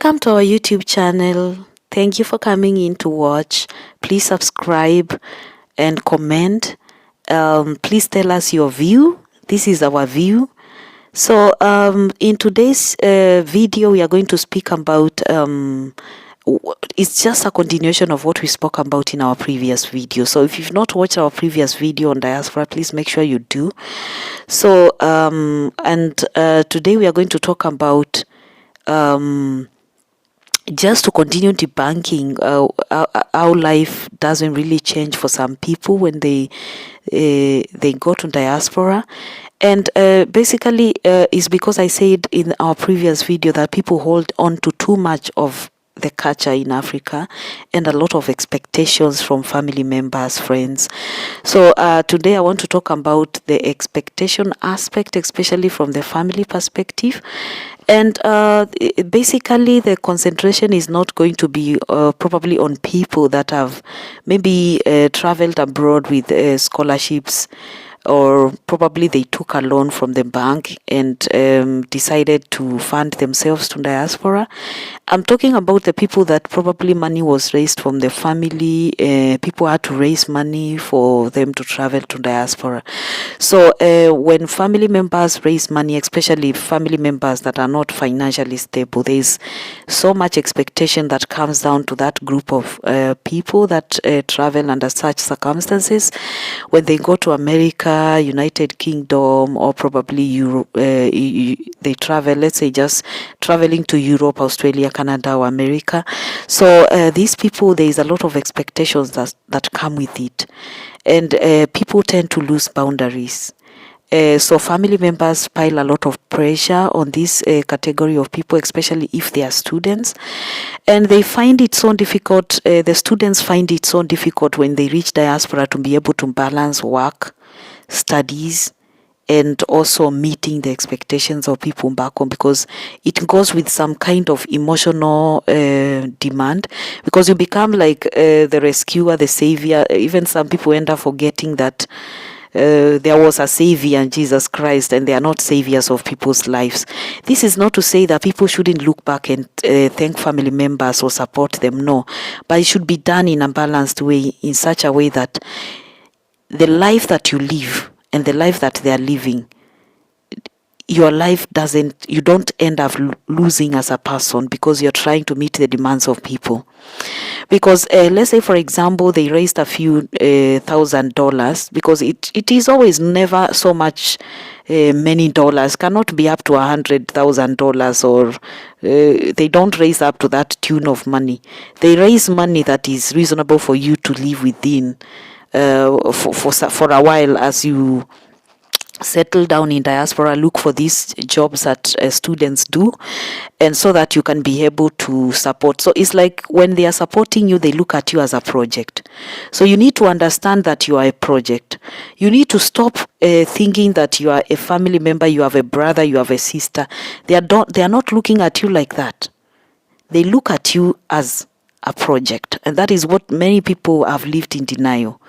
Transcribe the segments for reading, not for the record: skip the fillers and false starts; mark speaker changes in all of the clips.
Speaker 1: Welcome to our YouTube channel. Thank you for coming in to watch. Please subscribe and comment. Please tell us your view. This is our view. So in today's video, we are going to speak about it's just a continuation of what we spoke about in our previous video. So if you've not watched our previous video on diaspora, please make sure you do. So today we are going to talk about just to continue debunking how life doesn't really change for some people when they go to diaspora. And basically it's because I said in our previous video that people hold on to too much of the culture in Africa and a lot of expectations from family members, friends. So today I want to talk about the expectation aspect, especially from the family perspective. And basically the concentration is not going to be probably on people that have maybe traveled abroad with scholarships, or probably they took a loan from the bank and decided to fund themselves to diaspora. I'm talking about the people that probably money was raised from the family. People had to raise money for them to travel to diaspora. So when family members raise money, especially family members that are not financially stable, there's so much expectation that comes down to that group of people that travel under such circumstances. When they go to America, United Kingdom, or probably Europe, they travel, let's say just traveling to Europe, Australia, Canada, or America. So these people, there is a lot of expectations that come with it, and people tend to lose boundaries. So family members pile a lot of pressure on this category of people, especially if they are students, and they find it so difficult. The students find it so difficult when they reach diaspora to be able to balance work, studies, and also meeting the expectations of people back home, because it goes with some kind of emotional demand, because you become like the rescuer, the savior. Even some people end up forgetting that there was a savior in Jesus Christ, and they are not saviors of people's lives. This is not to say that people shouldn't look back and thank family members or support them, no, but it should be done in a balanced way, in such a way that the life that you live and the life that they are living, your life you don't end up losing as a person because you're trying to meet the demands of people. Because let's say, for example, they raised a few $1,000, because it is always never so much many dollars, cannot be up to $100,000, or they don't raise up to that tune of money. They raise money that is reasonable for you to live within for a while, as you settle down in diaspora. Look for these jobs that students do, and so that you can be able to support. So it's like when they are supporting you, they look at you as a project. So you need to understand that you are a project. You need to stop thinking that you are a family member, you have a brother, you have a sister. They are not looking at you like that. They look at you as a project, and that is what many people have lived in denial.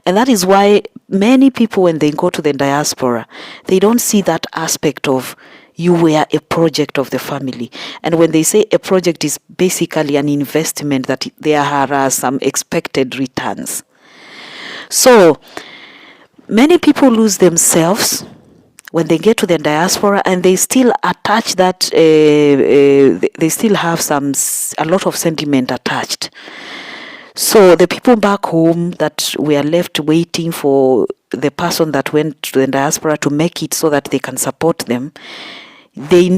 Speaker 1: And that is why many people, when they go to the diaspora, they don't see that aspect of you were a project of the family. And when they say a project is basically an investment, that there are some expected returns. So many people lose themselves when they get to the diaspora, and they still attach that, they still have a lot of sentiment attached. So the people back home that were left waiting for the person that went to the diaspora to make it so that they can support them, they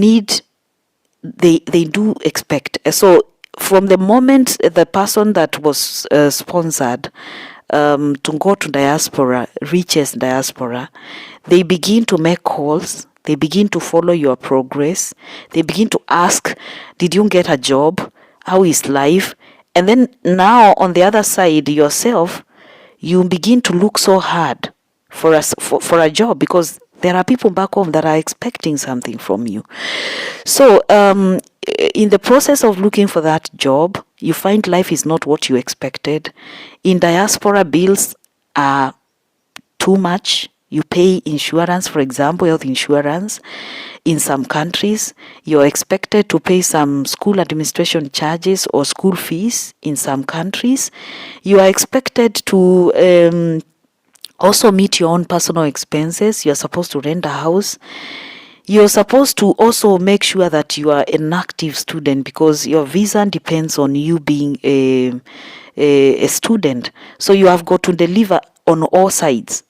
Speaker 1: do expect. So from the moment the person that was sponsored to go to diaspora reaches diaspora, they begin to make calls, they begin to follow your progress, they begin to ask, did you get a job? How is life? And then now on the other side, yourself, you begin to look so hard for a job, because there are people back home that are expecting something from you. So in the process of looking for that job, you find life is not what you expected. In diaspora, bills are too much. You pay insurance, for example, health insurance. In some countries, you're expected to pay some school administration charges or school fees. In some countries, you are expected to also meet your own personal expenses. You're supposed to rent a house. You're supposed to also make sure that you are an active student, because your visa depends on you being a student. So you have got to deliver on all sides.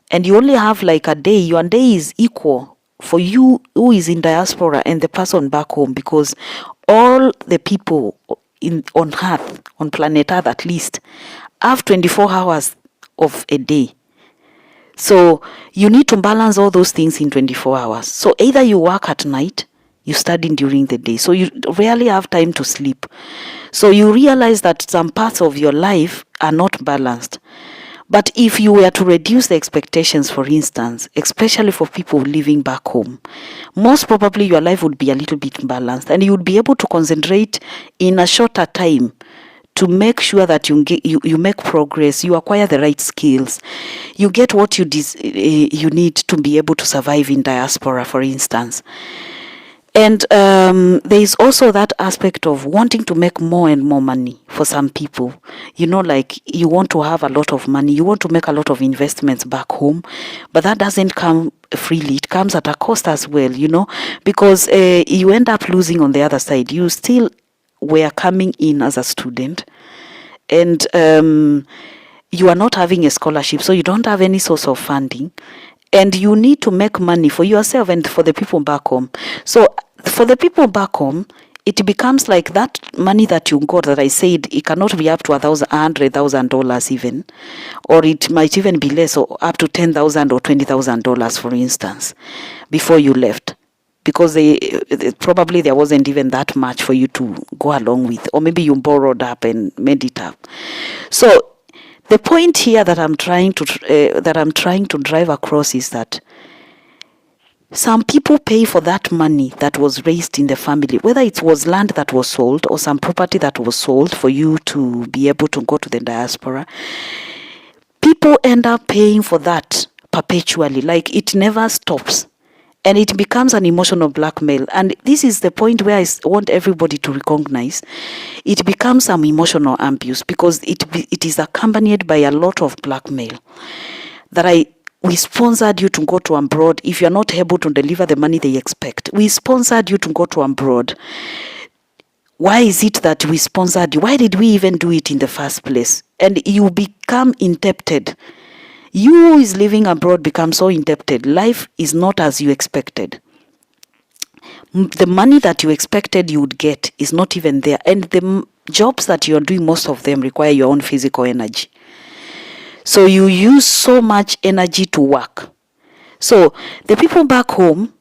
Speaker 1: And you only have like a day. Your day is equal for you who is in diaspora and the person back home, because all the people on Earth, on planet Earth at least, have 24 hours of a day. So you need to balance all those things in 24 hours. So either you work at night, you study during the day. So you rarely have time to sleep. So you realize that some parts of your life are not balanced. But if you were to reduce the expectations, for instance, especially for people living back home, most probably your life would be a little bit balanced, and you would be able to concentrate in a shorter time to make sure that you make progress, you acquire the right skills, you get what you need to be able to survive in diaspora, for instance. And there is also that aspect of wanting to make more and more money for some people. Like you want to have a lot of money, you want to make a lot of investments back home, but that doesn't come freely. It comes at a cost as well, because you end up losing on the other side. You still were coming in as a student, and you are not having a scholarship, so you don't have any source of funding, and you need to make money for yourself and for the people back home. So for the people back home, it becomes like that money that you got, that I said, it cannot be up to $100,000 even, or it might even be less, or up to $10,000 or $20,000, for instance, before you left, because probably there wasn't even that much for you to go along with, or maybe you borrowed up and made it up. So the point here that I'm trying to drive across is that some people pay for that money that was raised in the family, whether it was land that was sold or some property that was sold for you to be able to go to the diaspora. People end up paying for that perpetually, like it never stops. And it becomes an emotional blackmail. And this is the point where I want everybody to recognize. It becomes some emotional abuse, because it is accompanied by a lot of blackmail. We sponsored you to go to abroad. If you're not able to deliver the money they expect, we sponsored you to go to abroad. Why is it that we sponsored you? Why did we even do it in the first place? And you become indebted. You who is living abroad become so indebted. Life is not as you expected. The money that you expected you would get is not even there. And the jobs that you're doing, most of them require your own physical energy. So you use so much energy to work. So the people back home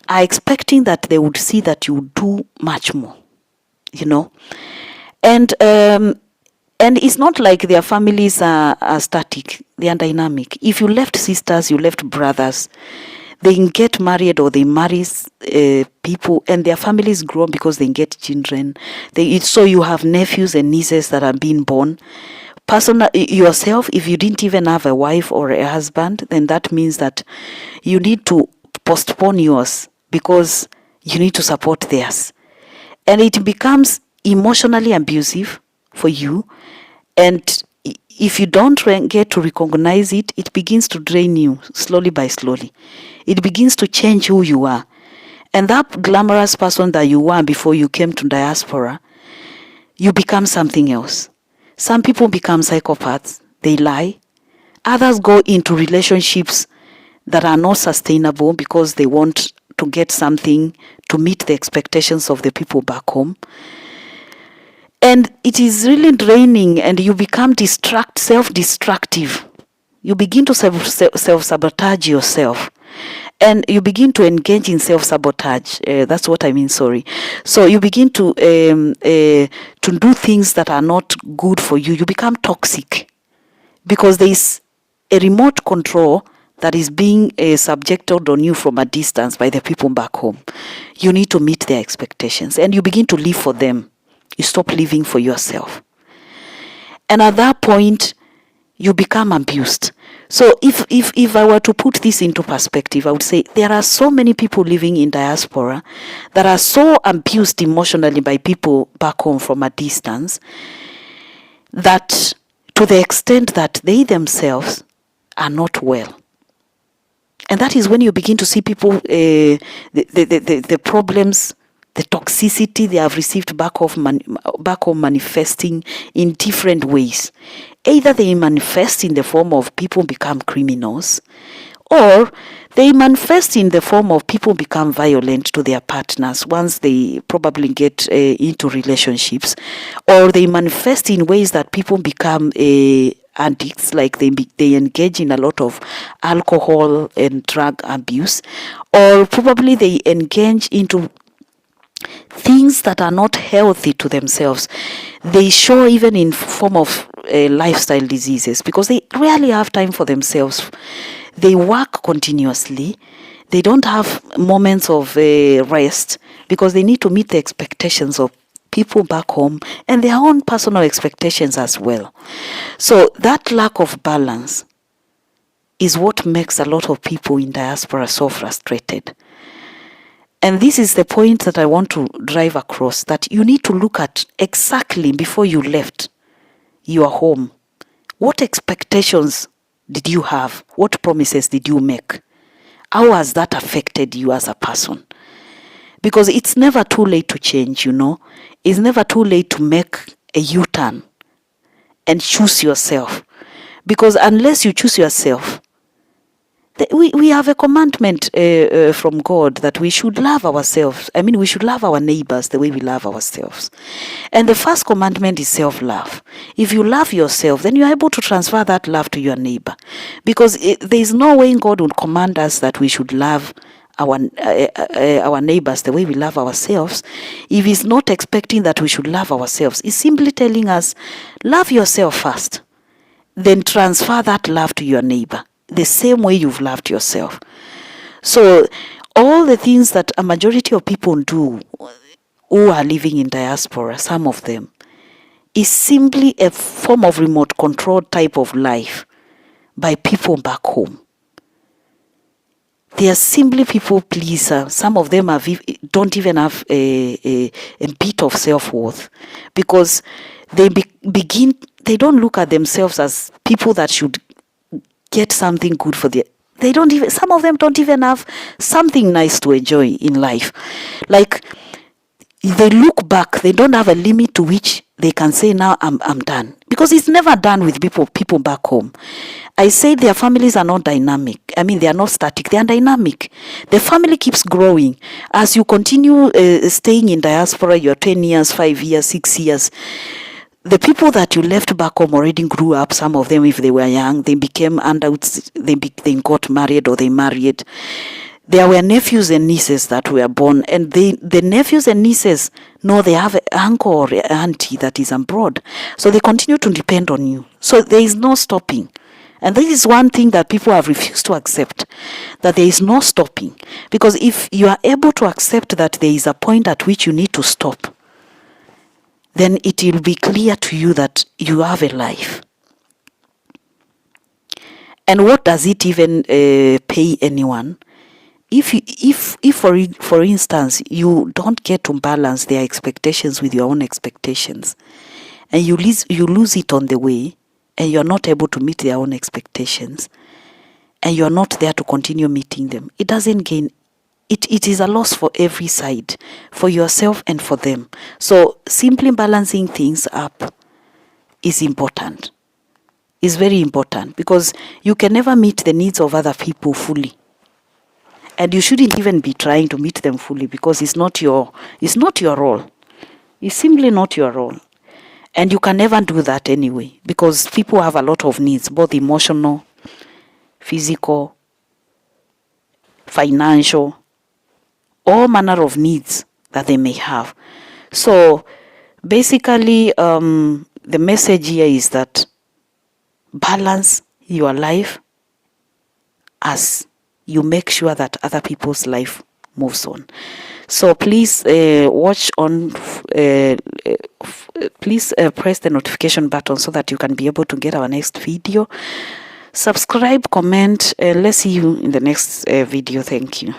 Speaker 1: are expecting that they would see that you do much more, And it's not like their families are static. They are dynamic. If you left sisters, you left brothers, they get married or they marry people, and their families grow because they get children. So you have nephews and nieces that are being born. Yourself, if you didn't even have a wife or a husband, then that means that you need to postpone yours because you need to support theirs. And it becomes emotionally abusive for you. And if you don't get to recognize it, it begins to drain you slowly by slowly. It begins to change who you are. And that glamorous person that you were before you came to diaspora, you become something else. Some people become psychopaths. They lie. Others go into relationships that are not sustainable because they want to get something to meet the expectations of the people back home. And it is really draining, and you become self-destructive. You begin to self-sabotage yourself. And you begin to engage in self-sabotage. That's what I mean, sorry. So you begin to do things that are not good for you. You become toxic because there is a remote control that is being subjected on you from a distance by the people back home. You need to meet their expectations, and you begin to live for them. You stop living for yourself. And at that point, you become abused. So if I were to put this into perspective, I would say there are so many people living in diaspora that are so abused emotionally by people back home from a distance, that to the extent that they themselves are not well. And that is when you begin to see people, the problems, the toxicity they have received back home manifesting in different ways. Either they manifest in the form of people become criminals, or they manifest in the form of people become violent to their partners once they probably get into relationships, or they manifest in ways that people become addicts, like they engage in a lot of alcohol and drug abuse, or probably they engage into things that are not healthy to themselves. They show even in form of lifestyle diseases, because they rarely have time for themselves. They work continuously. They don't have moments of rest, because they need to meet the expectations of people back home and their own personal expectations as well. So that lack of balance is what makes a lot of people in diaspora so frustrated. And this is the point that I want to drive across, that you need to look at exactly before you left your home. What expectations did you have? What promises did you make? How has that affected you as a person? Because it's never too late to change, It's never too late to make a U-turn and choose yourself. Because unless you choose yourself, we have a commandment from God that we should love ourselves. We should love our neighbors the way we love ourselves. And the first commandment is self-love. If you love yourself, then you're able to transfer that love to your neighbor. Because there is no way God would command us that we should love our neighbors the way we love ourselves if He's not expecting that we should love ourselves. He's simply telling us, love yourself first, then transfer that love to your neighbor the same way you've loved yourself. So all the things that a majority of people do who are living in diaspora, some of them, is simply a form of remote control type of life by people back home. They are simply people pleaser. Some of them don't even have a bit of self-worth, because they don't look at themselves as people that should get something good for some of them don't even have something nice to enjoy in life. Like, they look back, they don't have a limit to which they can say, now I'm done. Because it's never done with people back home. I say their families are not dynamic. They are not static. They are dynamic. The family keeps growing. As you continue staying in diaspora, you're 10 years, 5 years, 6 years. The people that you left back home already grew up. Some of them, if they were young, they became adults, they got married or they married. There were nephews and nieces that were born, and the nephews and nieces know they have an uncle or an auntie that is abroad. So they continue to depend on you. So there is no stopping. And this is one thing that people have refused to accept, that there is no stopping. Because if you are able to accept that there is a point at which you need to stop, then it will be clear to you that you have a life. And what does it even pay anyone? If for instance, you don't get to balance their expectations with your own expectations, and you lose it on the way, and you're not able to meet their own expectations, and you're not there to continue meeting them, it doesn't gain. It is a loss for every side, for yourself and for them. So simply balancing things up is important. Is very important, because you can never meet the needs of other people fully. And you shouldn't even be trying to meet them fully, because it's not your role. It's simply not your role. And you can never do that anyway, because people have a lot of needs, both emotional, physical, financial, all manner of needs that they may have. So basically, the message here is that balance your life as you make sure that other people's life moves on. So please watch on, please press the notification button so that you can be able to get our next video. Subscribe, comment, let's see you in the next video. Thank you.